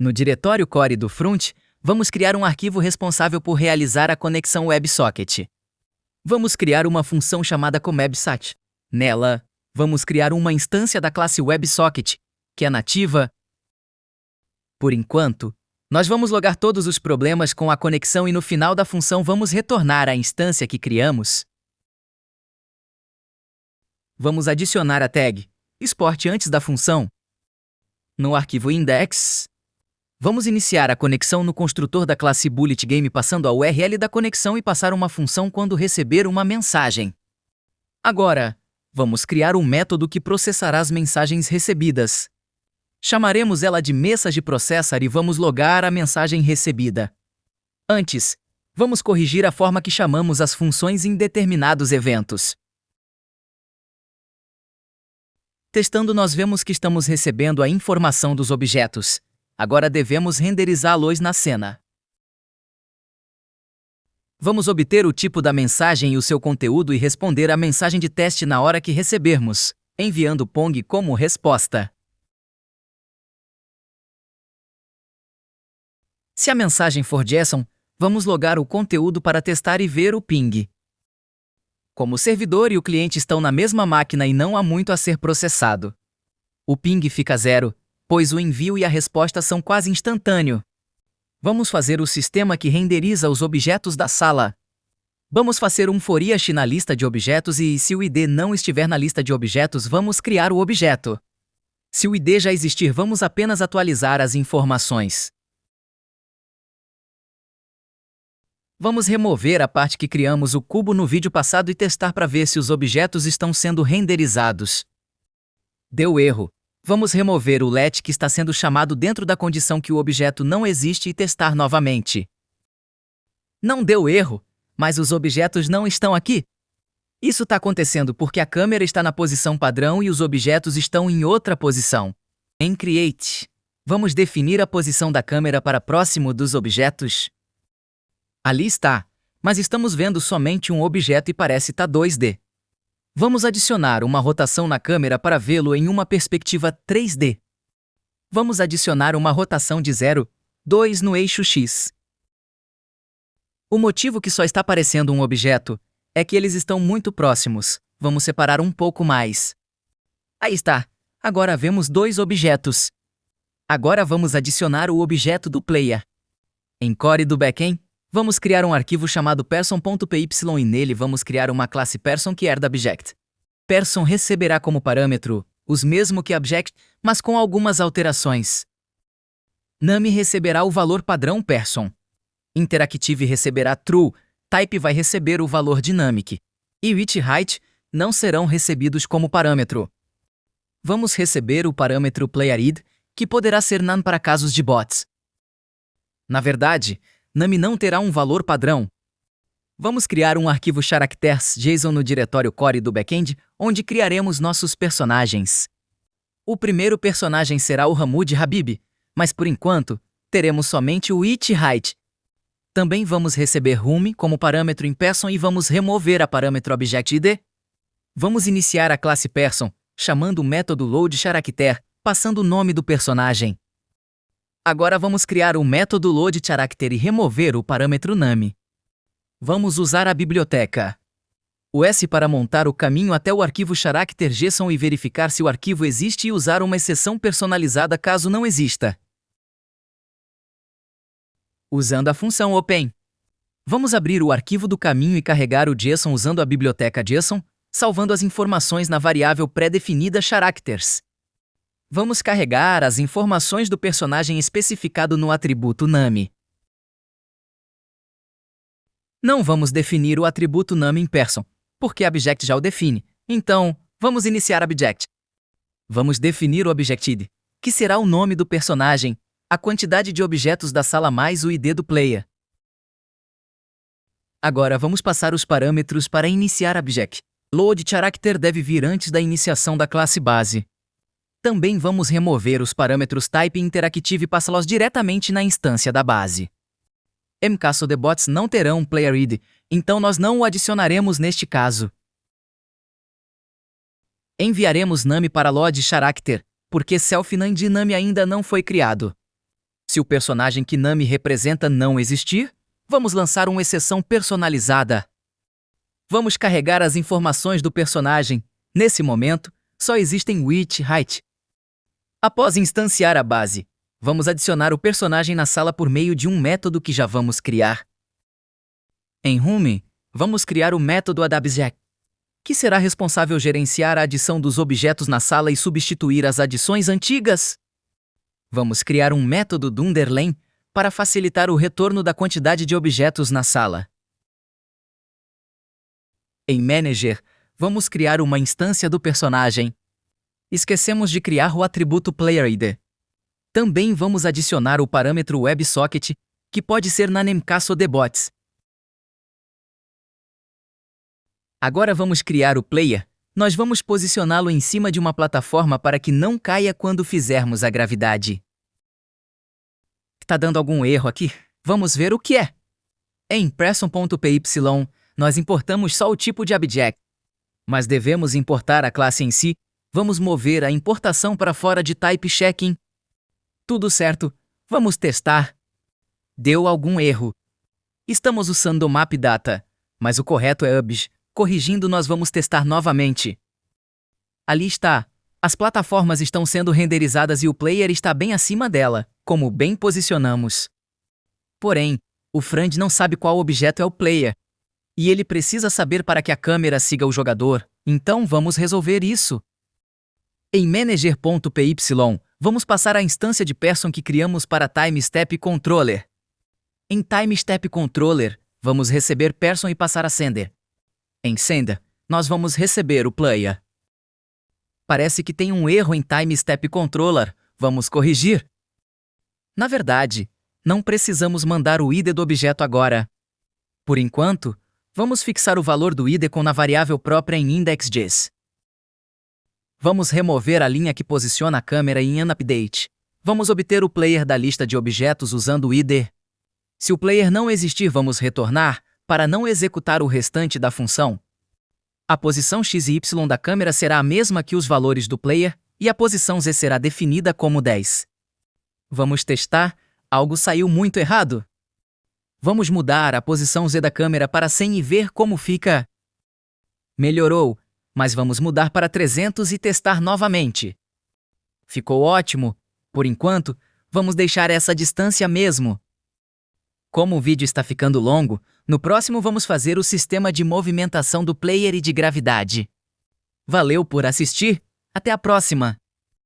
No diretório core do front, vamos criar um arquivo responsável por realizar a conexão WebSocket. Vamos criar uma função chamada comWebSat. Nela, vamos criar uma instância da classe WebSocket, que é nativa. Por enquanto, nós vamos logar todos os problemas com a conexão e no final da função vamos retornar a instância que criamos. Vamos adicionar a tag export antes da função. No arquivo index, vamos iniciar a conexão no construtor da classe BulletGame passando a URL da conexão e passar uma função quando receber uma mensagem. Agora, vamos criar um método que processará as mensagens recebidas. Chamaremos ela de MessageProcessor e vamos logar a mensagem recebida. Antes, vamos corrigir a forma que chamamos as funções em determinados eventos. Testando, nós vemos que estamos recebendo a informação dos objetos. Agora devemos renderizá-los na cena. Vamos obter o tipo da mensagem e o seu conteúdo e responder à mensagem de teste na hora que recebermos, enviando Pong como resposta. Se a mensagem for JSON, vamos logar o conteúdo para testar e ver o ping. Como o servidor e o cliente estão na mesma máquina e não há muito a ser processado, o ping fica 0, pois o envio e a resposta são quase instantâneos. Vamos fazer o sistema que renderiza os objetos da sala. Vamos fazer um for-each na lista de objetos e, se o ID não estiver na lista de objetos, vamos criar o objeto. Se o ID já existir, vamos apenas atualizar as informações. Vamos remover a parte que criamos o cubo no vídeo passado e testar para ver se os objetos estão sendo renderizados. Deu erro. Vamos remover o let que está sendo chamado dentro da condição que o objeto não existe e testar novamente. Não deu erro, mas os objetos não estão aqui. Isso está acontecendo porque a câmera está na posição padrão e os objetos estão em outra posição. Em Create, vamos definir a posição da câmera para próximo dos objetos. Ali está, mas estamos vendo somente um objeto e parece estar 2D. Vamos adicionar uma rotação na câmera para vê-lo em uma perspectiva 3D. Vamos adicionar uma rotação de 0, 2 no eixo X. O motivo que só está aparecendo um objeto é que eles estão muito próximos. Vamos separar um pouco mais. Aí está. Agora vemos 2 objetos. Agora vamos adicionar o objeto do player. Em core do backend, vamos criar um arquivo chamado person.py e nele vamos criar uma classe person que herda object. Person receberá como parâmetro os mesmos que object, mas com algumas alterações. Name receberá o valor padrão person. Interactive receberá true, type vai receber o valor dynamic. E width e height não serão recebidos como parâmetro. Vamos receber o parâmetro playerId, que poderá ser none para casos de bots. Na verdade, name não terá um valor padrão. Vamos criar um arquivo characters.json no diretório core do backend, onde criaremos nossos personagens. O primeiro personagem será o Hamoud Habib, mas por enquanto, teremos somente o width e height. Também vamos receber room como parâmetro em person e vamos remover a parâmetro object.id. Vamos iniciar a classe person, chamando o método loadCharacter, passando o nome do personagem. Agora vamos criar o método loadCharacter e remover o parâmetro name. Vamos usar a biblioteca o S para montar o caminho até o arquivo character.json e verificar se o arquivo existe e usar uma exceção personalizada caso não exista. Usando a função open, vamos abrir o arquivo do caminho e carregar o JSON usando a biblioteca JSON, salvando as informações na variável pré-definida characters. Vamos carregar as informações do personagem especificado no atributo name. Não vamos definir o atributo name em person, porque object já o define. Então, vamos iniciar object. Vamos definir o object.id, que será o nome do personagem, a quantidade de objetos da sala mais o ID do player. Agora vamos passar os parâmetros para iniciar object. LoadCharacter deve vir antes da iniciação da classe base. Também vamos remover os parâmetros type e interactive e passá-los diretamente na instância da base. MKSODebots não terão um playerId, então nós não o adicionaremos neste caso. Enviaremos name para loadCharacter, porque self-name de name ainda não foi criado. Se o personagem que Nami representa não existir, vamos lançar uma exceção personalizada. Vamos carregar as informações do personagem. Nesse momento, só existem width height. Após instanciar a base, vamos adicionar o personagem na sala por meio de um método que já vamos criar. Em Home, vamos criar o método AddObject, que será responsável gerenciar a adição dos objetos na sala e substituir as adições antigas. Vamos criar um método do underline para facilitar o retorno da quantidade de objetos na sala. Em Manager, vamos criar uma instância do personagem. Esquecemos de criar o atributo PlayerID. Também vamos adicionar o parâmetro WebSocket, que pode ser na Namecast Debots. Agora vamos criar o player. Nós vamos posicioná-lo em cima de uma plataforma para que não caia quando fizermos a gravidade. Tá dando algum erro aqui? Vamos ver o que é. Em Person.py, nós importamos só o tipo de object, mas devemos importar a classe em si. Vamos mover a importação para fora de Type Checking. Tudo certo. Vamos testar. Deu algum erro. Estamos usando o Map Data, mas o correto é UBJ. Corrigindo, nós vamos testar novamente. Ali está. As plataformas estão sendo renderizadas e o player está bem acima dela, como bem posicionamos. Porém, o Frand não sabe qual objeto é o player. E ele precisa saber para que a câmera siga o jogador, então vamos resolver isso. Em Manager.py, vamos passar a instância de person que criamos para Time Step Controller. Em Time Step Controller, vamos receber person e passar a sender. Em sender, nós vamos receber o player. Parece que tem um erro em Time Step Controller. Vamos corrigir. Na verdade, não precisamos mandar o ID do objeto agora. Por enquanto, vamos fixar o valor do ID na variável própria em index.js. Vamos remover a linha que posiciona a câmera em UnUpdate. Vamos obter o player da lista de objetos usando o ID. Se o player não existir, vamos retornar para não executar o restante da função. A posição x e y da câmera será a mesma que os valores do player e a posição z será definida como 10. Vamos testar. Algo saiu muito errado. Vamos mudar a posição z da câmera para 100 e ver como fica. Melhorou, mas vamos mudar para 300 e testar novamente. Ficou ótimo. Por enquanto, vamos deixar essa distância mesmo. Como o vídeo está ficando longo, no próximo vamos fazer o sistema de movimentação do player e de gravidade. Valeu por assistir. Até a próxima!